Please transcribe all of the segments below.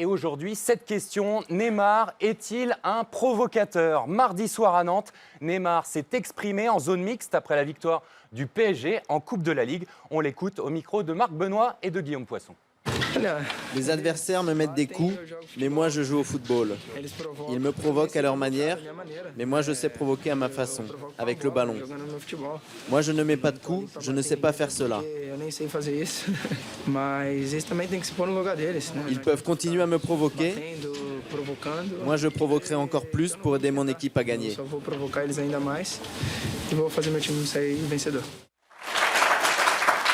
Et aujourd'hui, cette question, Neymar est-il un provocateur? Mardi soir à Nantes, Neymar s'est exprimé en zone mixte après la victoire du PSG en Coupe de la Ligue. On l'écoute au micro de Marc Benoît et de Guillaume Poisson. Les adversaires me mettent des coups, mais moi je joue au football. Ils me provoquent à leur manière, mais moi je sais provoquer à ma façon, avec le ballon. Moi je ne mets pas de coups, je ne sais pas faire cela. Ils peuvent continuer à me provoquer. Moi je provoquerai encore plus pour aider mon équipe à gagner.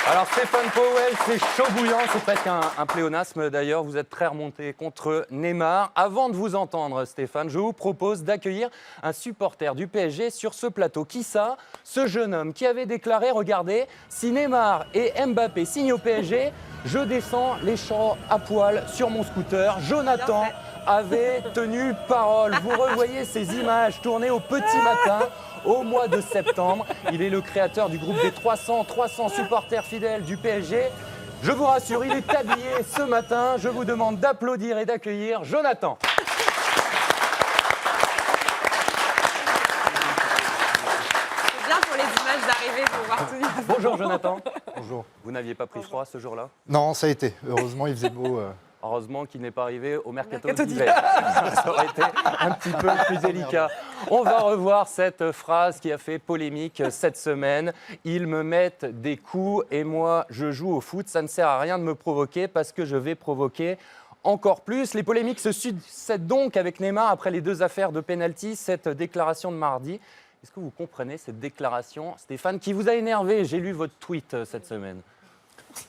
Alors Stéphane Powell, c'est chaud bouillant, c'est presque un pléonasme d'ailleurs. Vous êtes très remonté contre Neymar. Avant de vous entendre, Stéphane, je vous propose d'accueillir un supporter du PSG sur ce plateau. Qui ça? Ce jeune homme qui avait déclaré, regardez, si Neymar et Mbappé signent au PSG, je descends les champs à poil sur mon scooter. Jonathan avait tenu parole. Vous revoyez ces images tournées au petit matin. Au mois de septembre, il est le créateur du groupe des 300 supporters fidèles du PSG. Je vous rassure, il est habillé ce matin. Je vous demande d'applaudir et d'accueillir Jonathan. C'est bien pour les images d'arrivée pour voir tout dire. Bonjour Jonathan. Bonjour. Vous n'aviez pas pris froid ce jour-là? Non, ça a été. Heureusement, il faisait beau. Heureusement qu'il n'est pas arrivé au mercato d'hiver. Ça aurait été un petit peu plus délicat. On va revoir cette phrase qui a fait polémique cette semaine. Ils me mettent des coups et moi, je joue au foot. Ça ne sert à rien de me provoquer parce que je vais provoquer encore plus. Les polémiques se succèdent donc avec Neymar après les deux affaires de pénalty, cette déclaration de mardi. Est-ce que vous comprenez cette déclaration, Stéphane, qui vous a énervé? J'ai lu votre tweet cette semaine.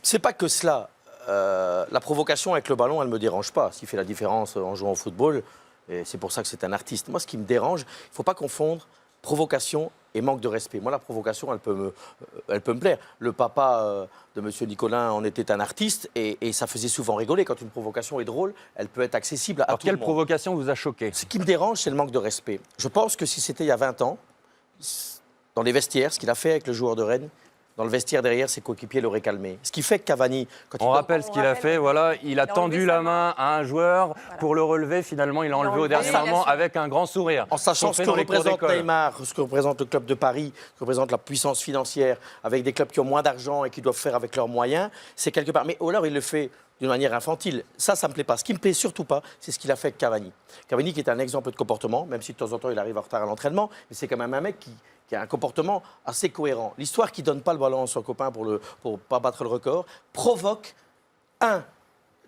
C'est pas que cela. La provocation avec le ballon, elle ne me dérange pas. S'il fait la différence en jouant au football, et c'est pour ça que c'est un artiste. Moi, ce qui me dérange, il ne faut pas confondre provocation et manque de respect. Moi, la provocation, elle peut me plaire. Le papa de M. Nicolin en était un artiste et ça faisait souvent rigoler. Quand une provocation est drôle, elle peut être accessible à tout le monde. Quelle provocation vous a choqué? Ce qui me dérange, c'est le manque de respect. Je pense que si c'était il y a 20 ans, dans les vestiaires, ce qu'il a fait avec le joueur de Rennes, dans le vestiaire derrière, ses coéquipiers l'auraient calmé. Ce qui fait que Cavani... On rappelle ce qu'il a fait, voilà, il a tendu la main à un joueur pour le relever. Finalement, il l'a enlevé au dernier moment avec un grand sourire. En sachant ce que représente Neymar, ce que représente le club de Paris, ce que représente la puissance financière, avec des clubs qui ont moins d'argent et qui doivent faire avec leurs moyens, c'est quelque part... Mais alors, il le fait d'une manière infantile. Ça ne me plaît pas. Ce qui ne me plaît surtout pas, c'est ce qu'il a fait avec Cavani. Cavani qui est un exemple de comportement, même si de temps en temps, il arrive en retard à l'entraînement, mais c'est quand même un mec qui a un comportement assez cohérent. L'histoire qui ne donne pas le ballon à son copain pour ne pas battre le record provoque,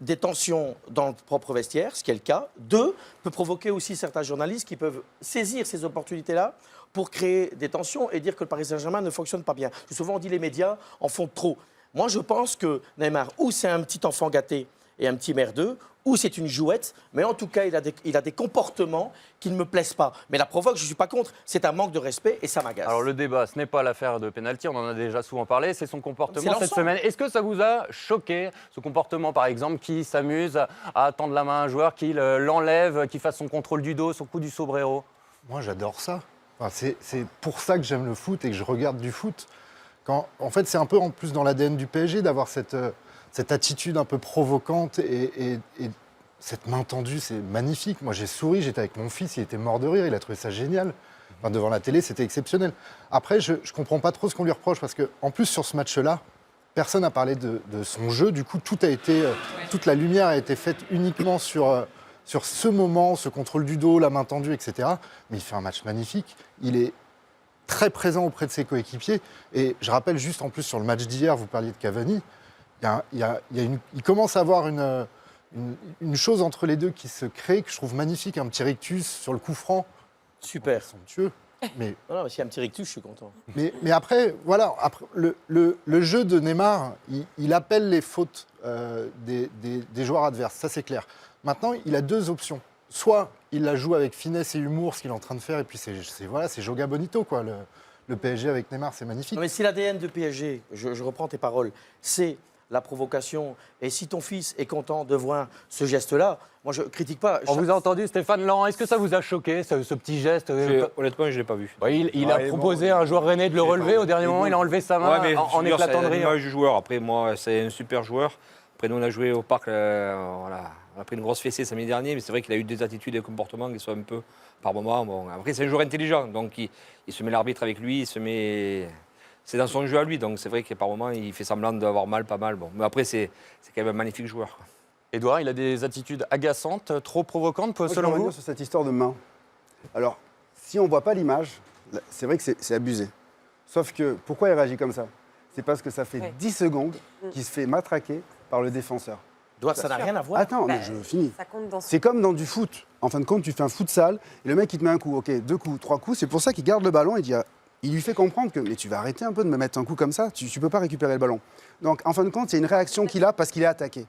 des tensions dans le propre vestiaire, ce qui est le cas. 2, peut provoquer aussi certains journalistes qui peuvent saisir ces opportunités-là pour créer des tensions et dire que le Paris Saint-Germain ne fonctionne pas bien. Souvent, on dit les médias en font trop. Moi, je pense que Neymar, ou c'est un petit enfant gâté et un petit merdeux, ou c'est une jouette, mais en tout cas, il a des comportements qui ne me plaisent pas. Mais la provoque, je ne suis pas contre, c'est un manque de respect et ça m'agace. Alors le débat, ce n'est pas l'affaire de pénalty, on en a déjà souvent parlé, c'est son comportement cette semaine. Est-ce que ça vous a choqué, ce comportement par exemple, qui s'amuse à tendre la main à un joueur, qui l'enlève, qui fasse son contrôle du dos, son coup du sombrero? Moi, j'adore ça. Enfin, c'est pour ça que j'aime le foot et que je regarde du foot. En fait, c'est un peu en plus dans l'ADN du PSG d'avoir cette attitude un peu provocante et cette main tendue, c'est magnifique. Moi, j'ai souri, j'étais avec mon fils, il était mort de rire, il a trouvé ça génial. Enfin, devant la télé, c'était exceptionnel. Après, je ne comprends pas trop ce qu'on lui reproche parce qu'en plus, sur ce match-là, personne n'a parlé de son jeu. Du coup, toute la lumière a été faite uniquement sur ce moment, ce contrôle du dos, la main tendue, etc. Mais il fait un match magnifique. Il est très présent auprès de ses coéquipiers. Et je rappelle juste en plus sur le match d'hier, vous parliez de Cavani, il commence à avoir une chose entre les deux qui se crée, que je trouve magnifique, un petit rictus sur le coup franc. Super. Somptueux. Mais s'il y a un petit rictus, je suis content. Mais après, voilà, le jeu de Neymar, il appelle les fautes des joueurs adverses, ça c'est clair. Maintenant, il a deux options. Soit il la joue avec finesse et humour, ce qu'il est en train de faire, et puis c'est Joga Bonito, quoi. Le PSG avec Neymar, c'est magnifique. Non, mais si l'ADN de PSG, je reprends tes paroles, c'est la provocation, et si ton fils est content de voir ce geste-là, moi je critique pas. On vous a entendu, Stéphane Laurent, est-ce que ça vous a choqué, ce petit geste? Honnêtement, je ne l'ai pas vu. Il a proposé à un joueur rennais de le relever, au dernier moment, il a enlevé sa main en éclatant de rire. C'est l'image du joueur. Après, moi, c'est un super joueur. Après, nous, on a joué au parc, voilà. on a pris une grosse fessée samedi dernier, mais c'est vrai qu'il a eu des attitudes et des comportements qui sont un peu, par moments, bon, après c'est un joueur intelligent, donc il se met l'arbitre avec lui, c'est dans son jeu à lui, donc c'est vrai que par moments il fait semblant d'avoir mal, pas mal, bon. Mais après c'est quand même un magnifique joueur, quoi. Édouard, il a des attitudes agaçantes, trop provocantes, Moi, je selon vais vous? revenir sur cette histoire de main. Alors, si on ne voit pas l'image, c'est vrai que c'est abusé. Sauf que, pourquoi il réagit comme ça? C'est parce que ça fait 10 secondes qu'il se fait matraquer par le défenseur. Ça n'a rien à voir. Attends, mais je finis. Ça compte dans C'est comme dans du foot. En fin de compte, tu fais un futsal et le mec, il te met un coup. Ok, 2 coups, 3 coups. C'est pour ça qu'il garde le ballon et il lui fait comprendre que mais tu vas arrêter un peu de me mettre un coup comme ça. Tu ne peux pas récupérer le ballon. Donc, en fin de compte, c'est une réaction qu'il a parce qu'il est attaqué.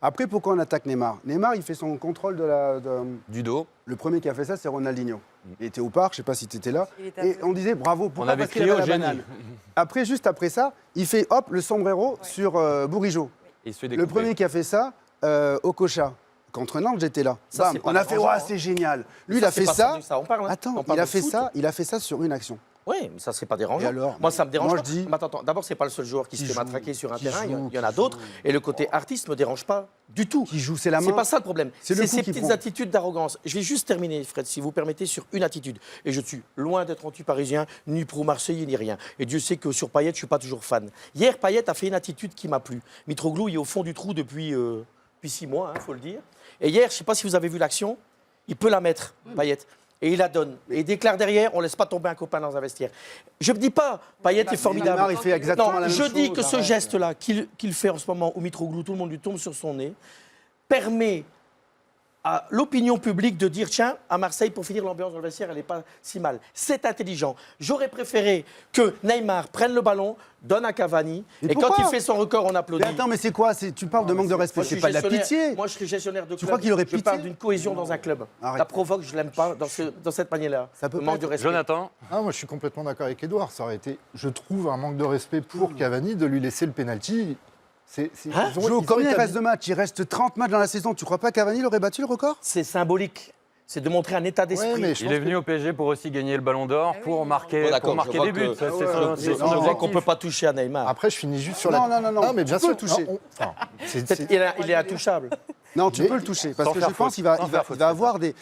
Après, pourquoi on attaque Neymar? Neymar, il fait son contrôle Du dos. Le premier qui a fait ça, c'est Ronaldinho. Il était au parc, je ne sais pas si tu étais là. Il était Et on disait bravo, pourquoi? On avait Parce qu'il crié avait au la génie. banane. Après, juste après ça, il fait hop, le sombrero sur Bourigeaud. Il se fait Le découper. premier qui a fait ça, Okocha. Contre Nantes, j'étais là. Ça, Bam, c'est pas on a fait, dérangeant, ouais, hein. c'est génial. Lui, il a c'est fait pas ça. de ça, on parle, hein. Attends, On parle il a de fait foot. ça. Il a fait ça sur une action. Oui, mais ça, c'est pas dérangeant. Et alors, moi, ça me dérange moi, pas. je dis- Mais attends, d'abord, c'est pas le seul joueur qui se Qui fait joue, matraquer sur un qui terrain. joue, Il y en a qui d'autres. joue. Et le côté artiste me dérange pas du tout. Qui joue, c'est la main. C'est pas ça le problème. C'est C'est le coup ces qui petites prend. attitudes d'arrogance. Je vais juste terminer, Fred, si vous permettez, sur une attitude. Et je suis loin d'être anti-parisien, ni pro-marseillais, ni rien. Et Dieu sait que sur Payet, je suis pas toujours fan. Hier, Payet a fait une attitude qui m'a plu. Mitroglou est au fond du trou depuis 6 mois, il faut le dire. Et hier, je sais pas si vous avez vu l'action, il peut la mettre, Payet. Et il la donne. Et il déclare derrière, on ne laisse pas tomber un copain dans un vestiaire. Je ne dis pas, Payet est formidable. Neymar, il fait exactement la même je chose, dis que ce arrête. geste-là qu'il fait en ce moment, où Mitroglou, tout le monde lui tombe sur son nez, permet à l'opinion publique de dire tiens, à Marseille, pour finir, l'ambiance dans le vestiaire, elle n'est pas si mal. C'est intelligent. J'aurais préféré que Neymar prenne le ballon, donne à Cavani, Mais et quand pourquoi il fait son record, on applaudit. Mais attends, mais c'est quoi? Tu parles de manque de respect. Moi, je C'est suis pas de la gestionnaire- pitié. Moi, je suis gestionnaire de club. crois qu'il aurait Je pitié parle d'une cohésion dans un club. Arrête. La provoque, je l'aime pas dans cette manière-là. Ça peut Le pas manque de être- respect. Jonathan, Ah, moi, je suis complètement d'accord avec Edouard. Ça aurait été, je trouve, un manque de respect pour Cavani de lui laisser le penalty. Hein Joe, combien il reste de matchs? Il reste 30 matchs dans la saison. Tu crois pas Cavani aurait battu le record? C'est symbolique. C'est de montrer un état d'esprit. Ouais, mais je il pense est venu au PSG pour aussi gagner le Ballon d'Or, pour marquer, Bon, d'accord, pour marquer je vois des buts. que- Ça, Ah c'est ouais, son- je- c'est Je son vois qu'on objectif. ne peut pas toucher à Neymar. Après, je finis juste sur Non, la. non, non, non. mais bien Tu peux sûr, le toucher. Peut-être qu'il est intouchable. Non, tu Mais- peux le toucher parce sans que faire je pense faute, qu'il va, sans il va, faire faute, il va avoir des.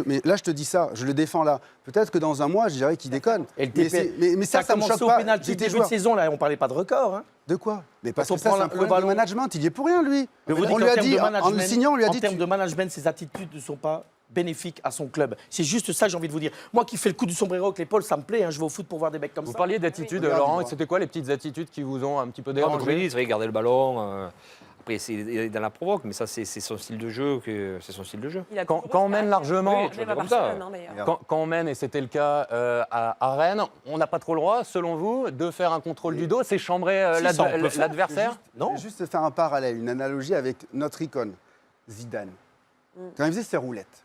Mais là, je te dis ça, je le défends là. Peut-être que dans un mois, je dirais qu'il déconne. Et le mais, TP mais ça, ça me choque au pas. pénalty J'ai des début de joueurs- saison, là, on ne parlait pas de record. Hein. De quoi? Mais parce Quand que on ça, prend c'est un le problème ballon- de management. Il y est pour rien, lui. Mais vous dites On lui qu'en a termes dit, de en le management- signant, on lui a en dit. termes de management, ces attitudes ne sont pas bénéfiques à son club. C'est juste ça, j'ai envie de vous dire. Moi qui fais le coup du sombrero avec l'épaule, ça me plaît. Hein. Je vais au foot pour voir des mecs comme Vous ça. parliez d'attitude, Regarde, Laurent, dis-moi. et c'était quoi les petites attitudes qui vous ont un petit peu Non, mais comme il dérangé? dit, c'est vrai, garder le ballon. Après, il est dans la provoque, mais ça, c'est son style de jeu. C'est son style de jeu. Il a Quand toujours on fait mène ça. largement, Même à comme ça. Barcelone, hein, d'ailleurs. Quand on mène, et c'était le cas à Rennes, on n'a pas trop le droit, selon vous, de faire un contrôle du dos, c'est chambrer Si, ça, on peut faire. l'adversaire? Non. Je vais juste faire un parallèle, une analogie avec notre icône, Zidane. Quand il faisait ses roulettes,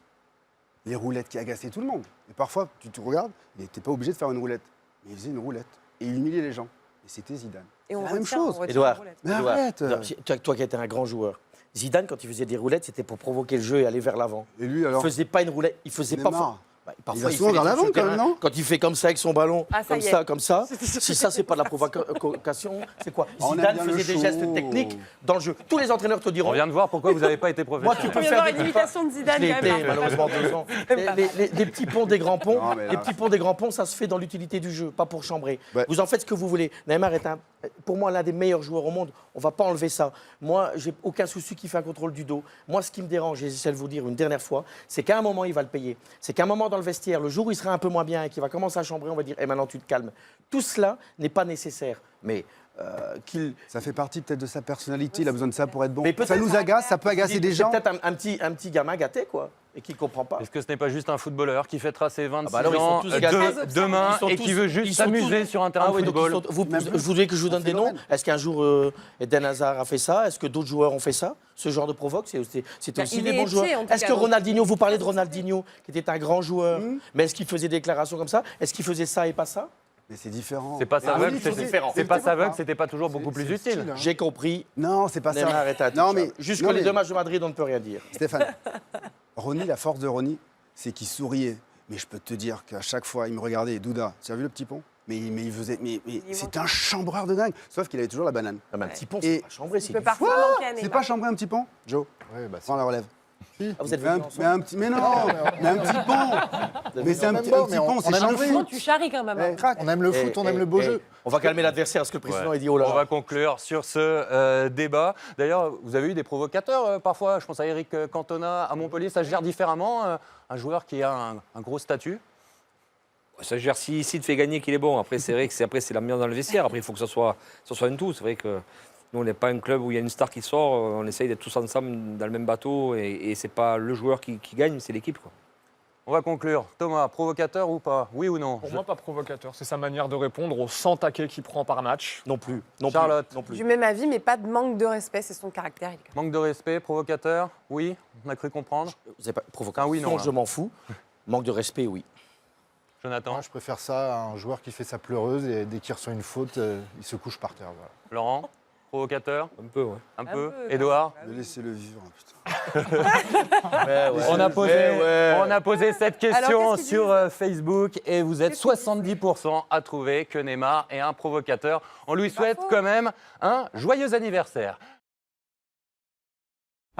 les roulettes qui agaçaient tout le monde. Et parfois, tu te regardes, il n'était pas obligé de faire une roulette. Mais il faisait une roulette. Et il humiliait les gens. Et c'était Zidane. Et on C'est la même retire, chose. on retire Édouard, la roulette. Mais Édouard, arrête. toi qui étais un grand joueur, Zidane, quand il faisait des roulettes, c'était pour provoquer le jeu et aller vers l'avant. Et lui, Il alors ne faisait pas une roulette, il faisait pas. Neymar. Bah, Il va souvent fait vers des l'avant, trucs sur le quand même, terrain. non? Quand il fait comme ça avec son ballon, Ah, ça comme y est. ça, comme ça, si ça, c'est pas de la provocation, c'est quoi? On aime Zidane bien le faisait des show. gestes techniques dans le jeu. Tous les entraîneurs te diront. On vient de voir pourquoi vous n'avez pas été Moi, professionnel. tu peux Il va y faire avoir des une imitation de Zidane Je l'ai quand été, même. malheureusement, 2 ans. Des petits ponts, des grands ponts. Non, mais là- Les petits ponts, des grands ponts, ça se fait dans l'utilité du jeu, pas pour chambrer. Ouais. Vous en faites ce que vous voulez. Neymar est pour moi, l'un des meilleurs joueurs au monde. On ne va pas enlever ça. Moi, j'ai aucun souci qu'il fait un contrôle du dos. Moi, ce qui me dérange, et j'essaie de vous dire une dernière fois, c'est qu'à un moment, il va le payer. C'est qu'à un moment dans le vestiaire, le jour où il sera un peu moins bien et qu'il va commencer à chambrer, on va dire, eh, maintenant tu te calmes. Tout cela n'est pas nécessaire. Mais qu'il. Ça fait partie peut-être de sa personnalité, il a besoin de ça pour être bon. Mais peut-être- Ça nous agace, ça peut agacer des gens. C'est peut-être un petit gamin gâté, quoi, et qui ne comprend pas. Est-ce que ce n'est pas juste un footballeur qui fêtera ses 26 alors, ils sont ans tous gâtés. demain Ils sont et tous- qui veut ils juste sont s'amuser tous- sur un terrain Ah de oui, donc football? vous voulez que je vous donne des noms? phénomène. Est-ce qu'un jour Eden Hazard a fait ça? Est-ce que d'autres joueurs ont fait ça? Ce genre de provoque, c'est aussi Bah, des il bons est joueurs. étié, en tout Est-ce cas, que donc- Ronaldinho, vous parlez de Ronaldinho, qui était un grand joueur, mais est-ce qu'il faisait des déclarations comme ça? Est-ce qu'il faisait ça et pas ça? Mais c'est différent. C'est pas Mais ça Ronny, aveugle, il faut c'est dire- c'est pas ça aveugle, c'était pas toujours beaucoup plus c'est le utile. style, hein. J'ai compris. Non, c'est pas Neymar ça. est intouchable. Non, mais Jusqu'aux non, les mais- deux matchs de Madrid, on ne peut rien dire. Stéphane, Ronny, la force de Ronny, c'est qu'il souriait. Mais je peux te dire qu'à chaque fois, il me regardait. Et Douda, tu as vu le petit pont? Mais il faisait. Mais c'est un chambreur de dingue. Sauf qu'il avait toujours la banane. Non, mais un petit pont, Et- c'est pas chambré, Il c'est peut du parfois foot. manquer à C'est Neymar. pas chambrer un petit pont, Joe? Ouais, bah, c'est- Prends la relève. Ah, vous êtes Mais venus ensemble mais non, mais un petit pont. Mais c'est un petit mais pont, c'est on aime le changé. foot. Tu charries quand même. hein. Crac. On aime le foot, on aime le beau jeu. On va calmer l'adversaire parce que le président il dit oh là On là. va conclure sur ce débat. D'ailleurs, vous avez eu des provocateurs parfois. Je pense à Eric Cantona à Montpellier. Ça se gère différemment. Un joueur qui a un gros statut. Ça gère si te fait gagner qu'il est bon. Après, c'est vrai que c'est l'ambiance dans le vestiaire. Après, il faut que ça soit un tout. C'est vrai que nous, on n'est pas un club où il y a une star qui sort. On essaye d'être tous ensemble dans le même bateau. Et c'est pas le joueur qui gagne, c'est l'équipe, quoi. On va conclure. Thomas, provocateur ou pas? Oui ou non? Pour moi, pas provocateur. C'est sa manière de répondre aux 100 taquets qu'il prend par match. Non plus. Non Charlotte. plus. Non plus. Je lui mets ma vie, mais pas de manque de respect, c'est son caractère. Manque de respect, provocateur? Oui, on a cru comprendre. Vous n'avez pas provocation, Ah oui, non, là. je m'en fous. Manque de respect, oui. Jonathan, Moi, je préfère ça à un joueur qui fait sa pleureuse et dès qu'il reçoit une faute, il se couche par terre. Voilà. Laurent, provocateur? Un peu, ouais. Un Un peu. peu, Édouard? Mais laissez-le vivre, putain. On a posé cette Alors, question qu'est-ce qu'ils sur Facebook et vous êtes 70% à trouver que Neymar est un provocateur. On lui souhaite quand même un joyeux anniversaire.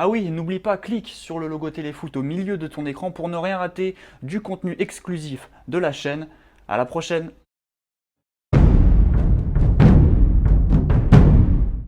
Ah oui, n'oublie pas, clique sur le logo Téléfoot au milieu de ton écran pour ne rien rater du contenu exclusif de la chaîne. À la prochaine!